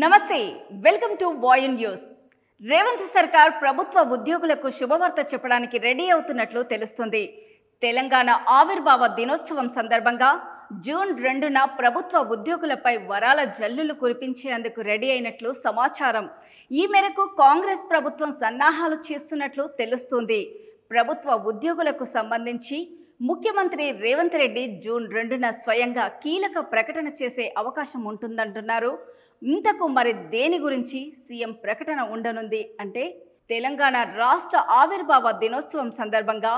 నమస్తే welcome to వాయు news. Revanth సర్కార్ ప్రభుత్వ ఉద్యోగులకు శుభవార్త చెప్పడానికి రెడీ అవుతున్నట్లు తెలుస్తుంది. తెలంగాణ ఆవిర్భావ దినోత్సవం సందర్భంగా జూన్ 2న ప్రభుత్వ ఉద్యోగులపై వరాల జల్లులు కురిపించేందుకు రెడీ అయినట్లు సమాచారం. ఈ మేరకు కాంగ్రెస్ ప్రభుత్వం సన్నాహాలు చేస్తున్నట్లు తెలుస్తుంది. ప్రభుత్వ ఉద్యోగులకు సంబంధించి ముఖ్యమంత్రి రేవంత్ రెడ్డి జూన్ 2న స్వయంగా కీలక ప్రకటన చేసే అవకాశం ఉంటుందంటున్నారు. ఇంతకు మరి దేని గురించి సీఎం ప్రకటన ఉండనుంది అంటే, తెలంగాణ రాష్ట్ర ఆవిర్భావ దినోత్సవం సందర్భంగా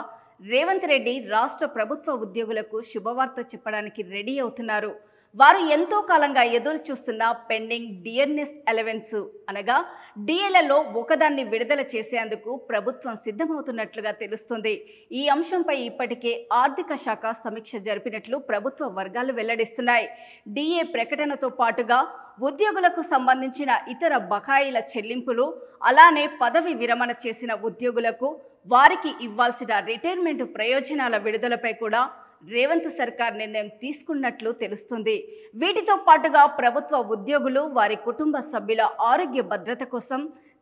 రేవంత్ రెడ్డి రాష్ట్ర ప్రభుత్వ ఉద్యోగులకు శుభవార్త చెప్పడానికి రెడీ అవుతున్నారు. వారు ఎంతో కాలంగా ఎదురు చూస్తున్న పెండింగ్ డియర్నెస్ అలవెన్స్ అనగా డిఎలలో ఒకదాన్ని విడుదల చేసేందుకు ప్రభుత్వం సిద్ధమవుతున్నట్లుగా తెలుస్తుంది. ఈ అంశంపై ఇప్పటికే ఆర్థిక శాఖ సమీక్ష జరిపినట్లు ప్రభుత్వ వర్గాలు వెల్లడిస్తున్నాయి. డిఏ ప్రకటనతో పాటుగా ఉద్యోగులకు సంబంధించిన ఇతర బకాయిల చెల్లింపులు, అలానే పదవి విరమణ చేసిన ఉద్యోగులకు వారికి ఇవ్వాల్సిన రిటైర్మెంట్ ప్రయోజనాల విడుదలపై కూడా రేవంత్ సర్కార్ నిర్ణయం తీసుకున్నట్లు తెలుస్తుంది. వీటితో పాటుగా ప్రభుత్వ ఉద్యోగులు, వారి కుటుంబ సభ్యుల ఆరోగ్య భద్రత కోసం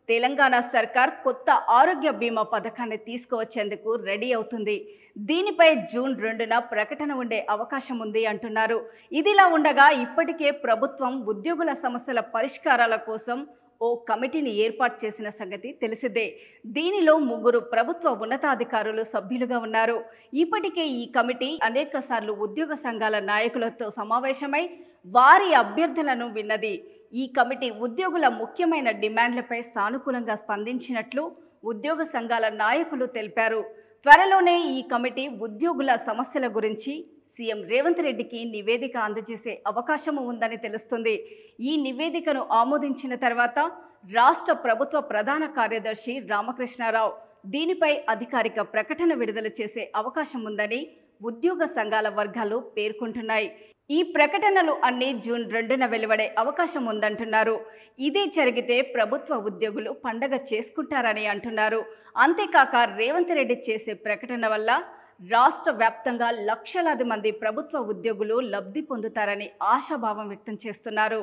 తెలంగాణ సర్కార్ కొత్త ఆరోగ్య బీమా పథకాన్ని తీసుకువచ్చేందుకు రెడీ అవుతుంది. దీనిపై జూన్ 2న ప్రకటన ఉండే అవకాశం ఉంది అంటున్నారు. ఇదిలా ఉండగా ఇప్పటికే ప్రభుత్వం ఉద్యోగుల సమస్యల పరిష్కారాల కోసం ఓ కమిటీని ఏర్పాటు చేసిన సంగతి తెలిసిందే. దీనిలో 3 ప్రభుత్వ ఉన్నతాధికారులు సభ్యులుగా ఉన్నారు. ఇప్పటికే ఈ కమిటీ అనేకసార్లు ఉద్యోగ సంఘాల నాయకులతో సమావేశమై వారి అభ్యర్థనలను విన్నది. ఈ కమిటీ ఉద్యోగుల ముఖ్యమైన డిమాండ్లపై సానుకూలంగా స్పందించినట్లు ఉద్యోగ సంఘాల నాయకులు తెలిపారు. త్వరలోనే ఈ కమిటీ ఉద్యోగుల సమస్యల గురించి సీఎం రేవంత్ రెడ్డికి నివేదిక అందజేసే అవకాశం ఉందని తెలుస్తుంది. ఈ నివేదికను ఆమోదించిన తర్వాత రాష్ట్ర ప్రభుత్వ ప్రధాన కార్యదర్శి రామకృష్ణారావు దీనిపై అధికారిక ప్రకటన విడుదల చేసే అవకాశం ఉందని ఉద్యోగ సంఘాల వర్గాలు పేర్కొంటున్నాయి. ఈ ప్రకటనలు అన్ని జూన్ 2న వెలువడే అవకాశం ఉందంటున్నారు. ఇదే జరిగితే ప్రభుత్వ ఉద్యోగులు పండగ చేసుకుంటారని అంటున్నారు. అంతేకాక రేవంత్ రెడ్డి చేసే ప్రకటన వల్ల రాష్ట్ర వ్యాప్తంగా లక్షలాది మంది ప్రభుత్వ ఉద్యోగులు లబ్ధి పొందుతారని ఆశాభావం వ్యక్తం చేస్తున్నారు.